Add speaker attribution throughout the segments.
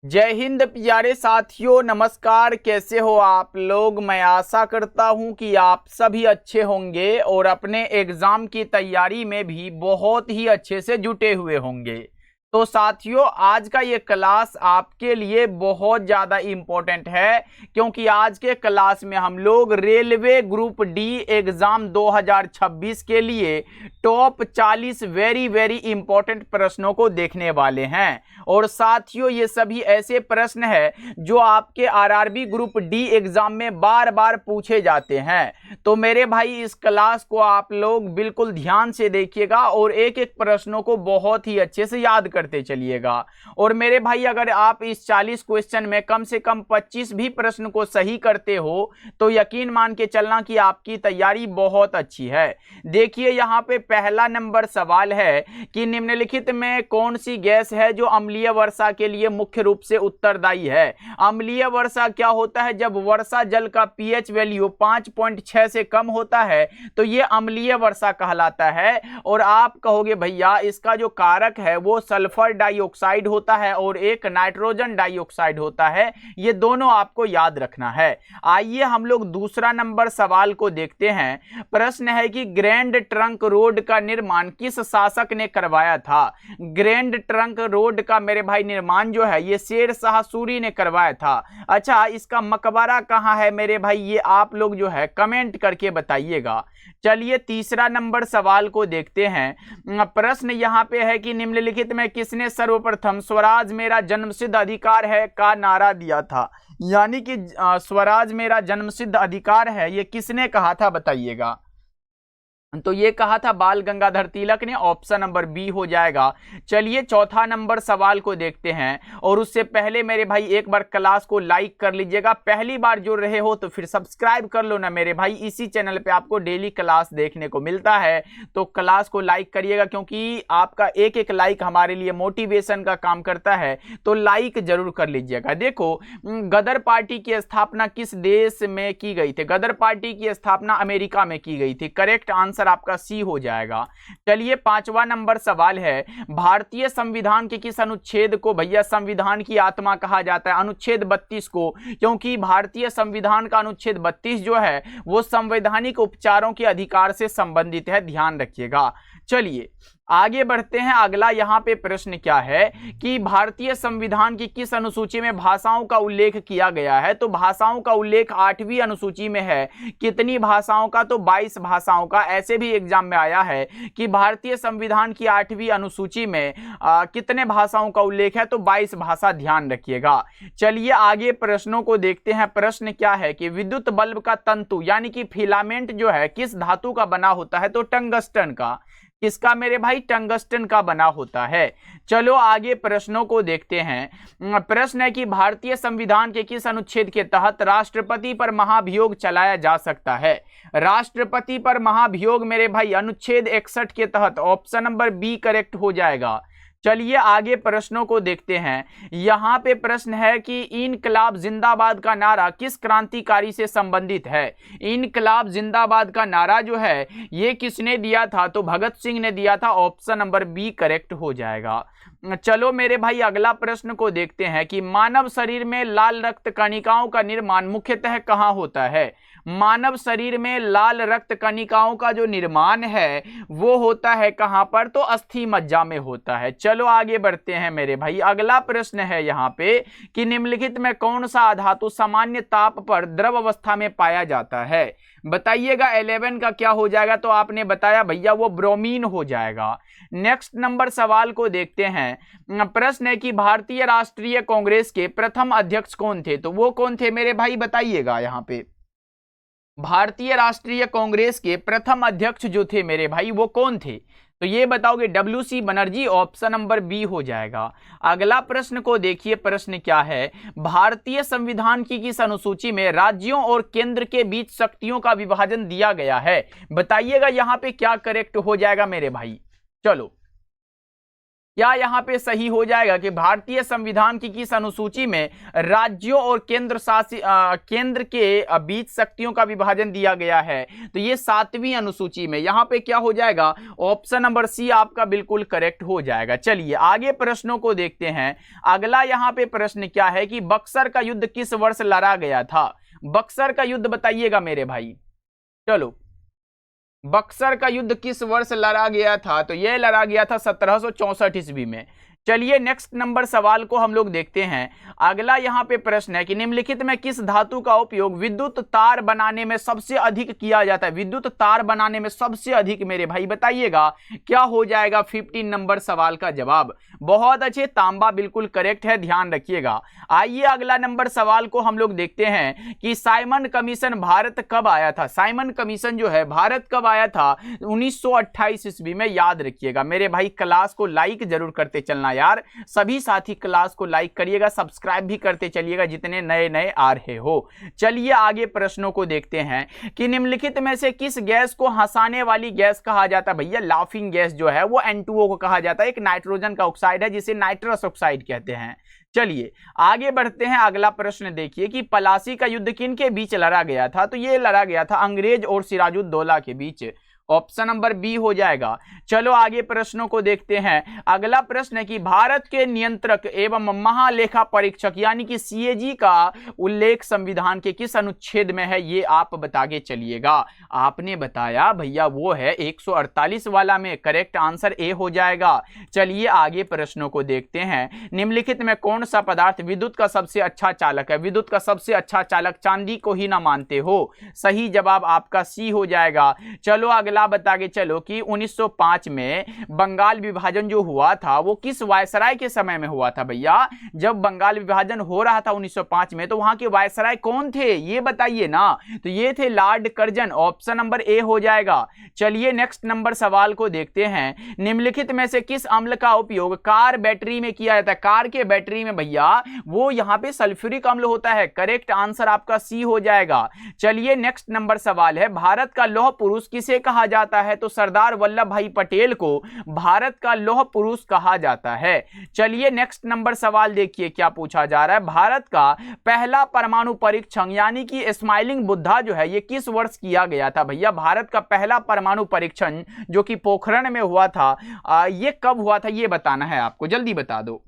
Speaker 1: जय हिंद प्यारे साथियों, नमस्कार। कैसे हो आप लोग? मैं आशा करता हूं कि आप सभी अच्छे होंगे और अपने एग्जाम की तैयारी में भी बहुत ही अच्छे से जुटे हुए होंगे। तो साथियों, आज का ये क्लास आपके लिए बहुत ज़्यादा इम्पोर्टेंट है, क्योंकि आज के क्लास में हम लोग रेलवे ग्रुप डी एग्ज़ाम 2026 के लिए टॉप 40 वेरी वेरी इंपॉर्टेंट प्रश्नों को देखने वाले हैं। और साथियों, ये सभी ऐसे प्रश्न हैं जो आपके आरआरबी ग्रुप डी एग्जाम में बार बार पूछे जाते हैं। तो मेरे भाई, इस क्लास को आप लोग बिल्कुल ध्यान से देखिएगा और एक एक प्रश्नों को बहुत ही अच्छे से याद करते चलिएगा। और मेरे भाई, अगर आप इस 40 क्वेश्चन में कम से कम 25 भी प्रश्न को सही करते हो तो यकीन मान के चलना कि आपकी तैयारी बहुत अच्छी है। देखिए, यहाँ पे पहला नंबर सवाल है कि निम्नलिखित में कौन सी गैस है जो अम्लीय वर्षा के लिए मुख्य रूप से उत्तरदायी है। अम्लीय वर्षा क्या होता है? जब वर्षा जल का पीएच वैल्यू 5.6 से कम होता है तो ये अम्लीय वर्षा कहलाता है। और आप कहोगे भैया, इसका जो कारक है वो सल्फर डाइऑक्साइड होता है और एक नाइट्रोजन डाइऑक्साइड होता है। ये दोनों आपको याद रखना है। आइए हम लोग दूसरा नंबर सवाल को देखते हैं। प्रश्न है कि ग्रैंड ट्रंक रोड का निर्माण किस शासक ने करवाया था? ग्रैंड ट्रंक रोड का मेरे भाई निर्माण जो है ये शेर शाह सूरी ने करवाया था। अच्छा, इसका मकबरा कहाँ है मेरे भाई? ये आप लोग जो है कमेंट करके बताइएगा। चलिए तीसरा नंबर सवाल को देखते हैं। प्रश्न यहाँ पे है कि निम्नलिखित में किसने सर्वप्रथम स्वराज मेरा जन्मसिद्ध अधिकार है का नारा दिया था? यानी कि स्वराज मेरा जन्मसिद्ध अधिकार है, ये किसने कहा था बताइएगा। तो ये कहा था बाल गंगाधर तिलक ने। ऑप्शन नंबर बी हो जाएगा। चलिए चौथा नंबर सवाल को देखते हैं। और उससे पहले मेरे भाई, एक बार क्लास को लाइक कर लीजिएगा। पहली बार जुड़ रहे हो तो फिर सब्सक्राइब कर लो ना मेरे भाई। इसी चैनल पे आपको डेली क्लास देखने को मिलता है, तो क्लास को लाइक करिएगा, क्योंकि आपका एक एक लाइक हमारे लिए मोटिवेशन का काम करता है। तो लाइक जरूर कर लीजिएगा। देखो, गदर पार्टी की स्थापना किस देश में की गई थी? गदर पार्टी की स्थापना अमेरिका में की गई थी। करेक्ट आंसर आपका सी हो जाएगा। चलिए पांचवा नंबर सवाल है, भारतीय संविधान के किस अनुच्छेद को भैया संविधान की आत्मा कहा जाता है? अनुच्छेद 32 को, क्योंकि भारतीय संविधान का अनुच्छेद 32 जो है वो संवैधानिक उपचारों के अधिकार से संबंधित है, ध्यान रखिएगा। चलिए आगे बढ़ते हैं। अगला यहाँ पे प्रश्न क्या है कि भारतीय संविधान की किस अनुसूची में भाषाओं का उल्लेख किया गया है? तो भाषाओं का उल्लेख 8वीं अनुसूची में है। कितनी भाषाओं का? तो 22 भाषाओं का। ऐसे भी एग्जाम में आया है कि भारतीय संविधान की 8वीं अनुसूची में कितने भाषाओं का उल्लेख है? तो 22 भाषा, ध्यान रखिएगा। चलिए आगे प्रश्नों को देखते हैं। प्रश्न क्या है कि विद्युत बल्ब का तंतु यानी कि फिलामेंट जो है किस धातु का बना होता है? तो टंगस्टन का। किसका मेरे भाई? टंगस्टन का बना होता है। चलो आगे प्रश्नों को देखते हैं। प्रश्न है कि भारतीय संविधान के किस अनुच्छेद के तहत राष्ट्रपति पर महाभियोग चलाया जा सकता है? राष्ट्रपति पर महाभियोग मेरे भाई अनुच्छेद 61 के तहत। ऑप्शन नंबर बी करेक्ट हो जाएगा। चलिए आगे प्रश्नों को देखते हैं। यहाँ पे प्रश्न है कि इनकलाब जिंदाबाद का नारा किस क्रांतिकारी से संबंधित है? इनकलाब जिंदाबाद का नारा जो है ये किसने दिया था? तो भगत सिंह ने दिया था। ऑप्शन नंबर बी करेक्ट हो जाएगा। चलो मेरे भाई अगला प्रश्न को देखते हैं कि मानव शरीर में लाल रक्त कणिकाओं का निर्माण मुख्यतः कहाँ होता है? मानव शरीर में लाल रक्त कणिकाओं का जो निर्माण है वो होता है कहां पर? तो अस्थि मज्जा में होता है। चलो आगे बढ़ते हैं मेरे भाई। अगला प्रश्न है यहाँ पे कि निम्नलिखित में कौन सा धातु सामान्य ताप पर द्रव अवस्था में पाया जाता है? बताइएगा। 11 का क्या हो जाएगा? तो आपने बताया भैया वो ब्रोमीन हो जाएगा। नेक्स्ट नंबर सवाल को देखते हैं। प्रश्न है कि भारतीय राष्ट्रीय कांग्रेस के प्रथम अध्यक्ष कौन थे? तो वो कौन थे मेरे भाई? बताइएगा। यहाँ पे भारतीय राष्ट्रीय कांग्रेस के प्रथम अध्यक्ष जो थे मेरे भाई वो कौन थे? तो ये बताओगे। WC Banerjee. Option number B हो जाएगा। अगला प्रश्न को देखिए। प्रश्न क्या है? भारतीय संविधान की किस अनुसूची में राज्यों और केंद्र के बीच शक्तियों का विभाजन दिया गया है? बताइएगा यहाँ पे क्या करेक्ट हो जाएगा मेरे भाई। चलो क्या यहाँ पे सही हो जाएगा कि भारतीय संविधान की किस अनुसूची में राज्यों और केंद्र के बीच शक्तियों का विभाजन दिया गया है? तो ये 7वीं अनुसूची में। यहाँ पे क्या हो जाएगा? ऑप्शन नंबर सी आपका बिल्कुल करेक्ट हो जाएगा। चलिए आगे प्रश्नों को देखते हैं। अगला यहाँ पे प्रश्न क्या है कि बक्सर का युद्ध किस वर्ष लड़ा गया था? बक्सर का युद्ध बताइएगा मेरे भाई। चलो, बक्सर का युद्ध किस वर्ष लड़ा गया था? तो यह लड़ा गया था 1764 ईस्वी में। चलिए नेक्स्ट नंबर सवाल को हम लोग देखते हैं। अगला यहाँ पे प्रश्न है कि निम्नलिखित में किस धातु का उपयोग विद्युत तार बनाने में सबसे अधिक किया जाता है? विद्युत तार बनाने में सबसे अधिक मेरे भाई बताइएगा क्या हो जाएगा 15 नंबर सवाल का जवाब। बहुत अच्छे, तांबा बिल्कुल करेक्ट है, ध्यान रखिएगा। आइए अगला नंबर सवाल को हम लोग देखते हैं कि साइमन कमीशन भारत कब आया था? साइमन कमीशन जो है भारत कब आया था? 1928 ईस्वी में। याद रखिएगा मेरे भाई। क्लास को लाइक जरूर करते चलना यार, सभी साथी क्लास को लाइक करिएगा, सब्सक्राइब भी करते चलिएगा जितने नए नए आ रहे हो। चलिए आगे प्रश्नों को देखते हैं कि निम्नलिखित में से किस गैस को हंसाने वाली गैस कहा जाता है? भैया लाफिंग गैस जो है वो N2O को कहा जाता है। एक नाइट्रोजन का ऑक्साइड है जिसे नाइट्रस ऑक्साइड कहते हैं। चलिए आगे बढ़ते हैं। अगला प्रश्न देखिए कि पलासी का युद्ध किन के बीच लड़ा गया था? तो ये लड़ा गया था अंग्रेज और सिराजुद्दौला के बीच। ऑप्शन नंबर बी हो जाएगा। चलो आगे प्रश्नों को देखते हैं। अगला प्रश्न है कि भारत के नियंत्रक एवं महालेखा परीक्षक यानी कि CAG का उल्लेख संविधान के किस अनुच्छेद में है? ये आप बता के चलिएगा। आपने बताया भैया वो है 148 वाला में। करेक्ट आंसर ए हो जाएगा। चलिए आगे प्रश्नों को देखते हैं। निम्नलिखित में कौन सा पदार्थ विद्युत का सबसे अच्छा चालक है? विद्युत का सबसे अच्छा चालक चांदी को ही ना मानते हो। सही जवाब आपका सी हो जाएगा। चलो अगला बता के चलो कि 1905 में बंगाल विभाजन जो हुआ था वो किस वायसराय के समय में हुआ था? भैया जब बंगाल विभाजन हो रहा था 1905 में तो वहां के वायसराय कौन थे ये बताइए ना। तो ये थे Lord Curzon. Option number A हो जाएगा। चलिए नेक्स्ट नंबर सवाल को देखते हैं। निम्नलिखित में से किस अम्ल का उपयोग कार बैटरी में किया जाता है? कार के बैटरी में भैया वो यहां पे सल्फ्यूरिक अम्ल होता है। करेक्ट आंसर आपका सी हो जाएगा। चलिए नेक्स्ट नंबर सवाल है भारत का लौह पुरुष किसे कहा जाता है? तो सरदार वल्लभ भाई पटेल को भारत का लौह पुरुष कहा जाता है। चलिए नेक्स्ट नंबर सवाल देखिए क्या पूछा जा रहा है। भारत का पहला परमाणु परीक्षण यानी कि स्माइलिंग बुद्धा जो है ये किस वर्ष किया गया था? भैया भारत का पहला परमाणु परीक्षण जो कि पोखरण में हुआ था ये कब हुआ था ये बताना है आपको, जल्दी बता दो।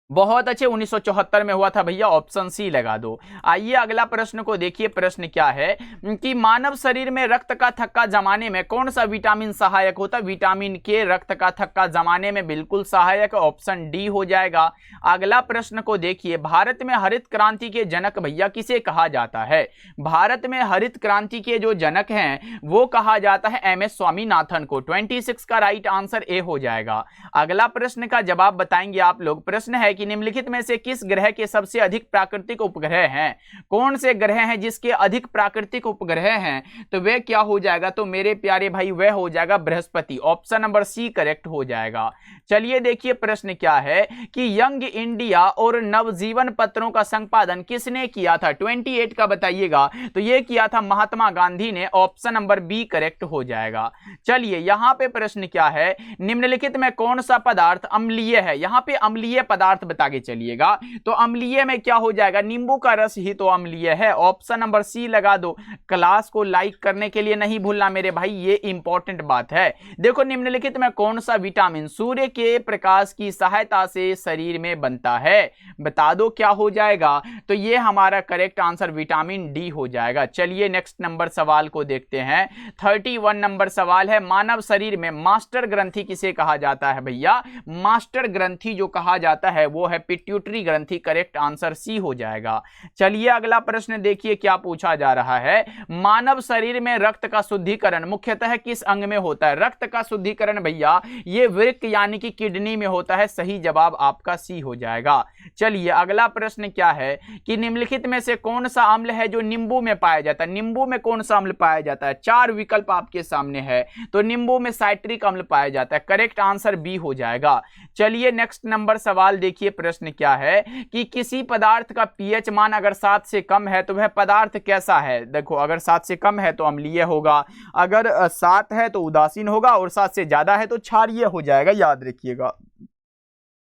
Speaker 1: बहुत अच्छे, 1974 में हुआ था भैया। ऑप्शन सी लगा दो। आइए अगला प्रश्न को देखिए। प्रश्न क्या है कि मानव शरीर में रक्त का थक्का जमाने में कौन सा विटामिन सहायक होता है? विटामिन के रक्त का थक्का जमाने में बिल्कुल सहायक। ऑप्शन डी हो जाएगा। अगला प्रश्न को देखिए। भारत में हरित क्रांति के जनक भैया किसे कहा जाता है? भारत में हरित क्रांति के जो जनक हैं वो कहा जाता है MS स्वामीनाथन को। 26 का राइट आंसर ए हो जाएगा। अगला प्रश्न का जवाब बताएंगे आप लोग। प्रश्न है कि निम्नलिखित में से किस ग्रह के सबसे अधिक प्राकृतिक उपग्रह हैं? कौन से ग्रह हैं जिसके अधिक प्राकृतिक उपग्रह हैं? तो वे क्या हो जाएगा? तो मेरे प्यारे भाई वह हो जाएगा Brihaspati. Option number C correct हो जाएगा। चलिए देखिए प्रश्न क्या है कि यंग इंडिया और नवजीवन पत्रों का संपादन किसने किया था? 28 का बताइएगा। तो यह किया था महात्मा गांधी ने। ऑप्शन नंबर बी करेक्ट हो जाएगा। चलिए यहां पे प्रश्न क्या है, निम्नलिखित में कौन सा पदार्थ अम्लीय है? यहां पे अम्लीय पदार्थ बता के चलिएगा। तो अम्लीय में क्या हो जाएगा? नींबू का रस ही तो अम्लीय है। ऑप्शन नंबर सी लगा दो। क्लास को लाइक करने के लिए नहीं भूलना मेरे भाई, ये इंपॉर्टेंट बात है। देखो निम्नलिखित में कौन सा विटामिन सूर्य के प्रकाश की सहायता से शरीर में बनता है? बता दो क्या हो जाएगा? तो ये हमारा करेक्ट आंसर विटामिन डी हो जाएगा। चलिए नेक्स्ट नंबर सवाल को देखते हैं। 31 नंबर सवाल है, मानव शरीर में मास्टर ग्रंथि किसे कहा जाता है? भैया मास्टर ग्रंथि जो कहा जाता है वो है पिट्यूटरी ग्रंथि। करेक्ट आंसर सी हो जाएगा। चलिए अगला प्रश्न देखिए क्या पूछा जा रहा है। मानव शरीर में रक्त का शुद्धिकरण मुख्यतः किस अंग में होता है? रक्त का शुद्धिकरण भैया ये वृक्क यानी कि किडनी में होता है। सही जवाब आपका सी हो जाएगा। चलिए अगला प्रश्न क्या है कि निम्नलिखित में से कौन सा अम्ल है जो नींबू में पाया जाता है? नींबू में कौन सा अम्ल पाया जाता है? 4 विकल्प आपके सामने है। तो नींबू में साइट्रिक अम्ल पाया जाता है। करेक्ट आंसर बी हो जाएगा। चलिए नेक्स्ट नंबर सवाल देखिए। प्रश्न क्या है कि किसी पदार्थ का pH मान अगर 7 से कम है तो वह पदार्थ कैसा है? देखो अगर 7 से कम है तो अम्लीय होगा, अगर 7 है तो उदासीन होगा और 7 से ज्यादा है तो क्षारीय हो जाएगा। याद रखिएगा।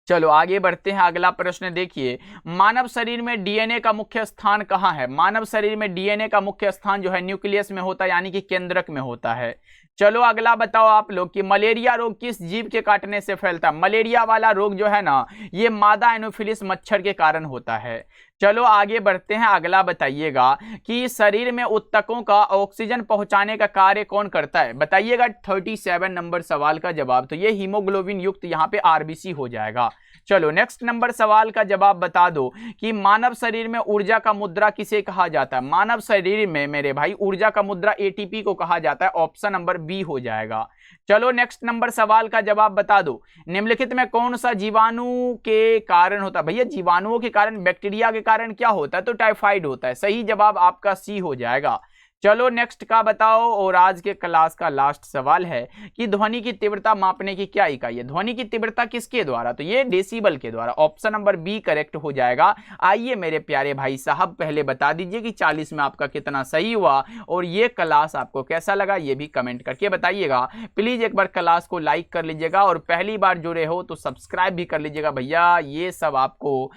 Speaker 1: चलो आगे बढ़ते हैं। अगला प्रश्न देखिए, मानव शरीर में डीएनए का मुख्य स्थान कहाँ है? मानव शरीर में डीएनए का मुख्य स्थान जो है न्यूक्लियस में होता है, यानी कि केंद्रक में होता है। चलो अगला बताओ आप लोग कि मलेरिया रोग किस जीव के काटने से फैलता है? मलेरिया वाला रोग जो है ना, ये मादा एनोफिलिस मच्छर के कारण होता है। चलो आगे बढ़ते हैं। अगला बताइएगा कि शरीर में ऊतकों का ऑक्सीजन पहुंचाने का कार्य कौन करता है? बताइएगा 37 नंबर सवाल का जवाब, तो ये हीमोग्लोबिन युक्त यहाँ पे आरबीसी हो जाएगा। चलो नेक्स्ट नंबर सवाल का जवाब बता दो कि मानव शरीर में ऊर्जा का मुद्रा किसे कहा जाता है? मानव शरीर में मेरे भाई ऊर्जा का मुद्रा एटीपी को कहा जाता है। ऑप्शन नंबर बी हो जाएगा। चलो नेक्स्ट नंबर सवाल का जवाब बता दो, निम्नलिखित में कौन सा जीवाणु के कारण होता है? भैया जीवाणुओं के कारण, बैक्टीरिया के कारण क्या होता है? तो टाइफाइड होता है। सही जवाब आपका सी हो जाएगा। चलो नेक्स्ट का बताओ, और आज के क्लास का लास्ट सवाल है कि ध्वनि की तीव्रता मापने की क्या इकाई है? ध्वनि की तीव्रता किसके द्वारा? तो ये डेसिबल के द्वारा। ऑप्शन नंबर बी करेक्ट हो जाएगा। आइए मेरे प्यारे भाई साहब, पहले बता दीजिए कि 40 में आपका कितना सही हुआ, और ये क्लास आपको कैसा लगा ये भी कमेंट करके बताइएगा। प्लीज एक बार क्लास को लाइक कर लीजिएगा, और पहली बार जुड़े हो तो सब्सक्राइब भी कर लीजिएगा। भैया ये सब आपको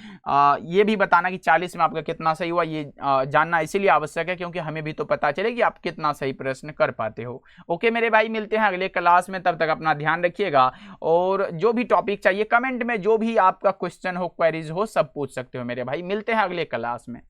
Speaker 1: ये भी बताना कि 40 में आपका कितना सही हुआ, ये जानना इसीलिए आवश्यक है क्योंकि हमें भी तो पता चले कि आप कितना सही प्रश्न कर पाते हो। ओके मेरे भाई, मिलते हैं अगले क्लास में, तब तक अपना ध्यान रखिएगा। और जो भी टॉपिक चाहिए कमेंट में, जो भी आपका क्वेश्चन हो, क्वेरीज हो, सब पूछ सकते हो मेरे भाई। मिलते हैं अगले क्लास में।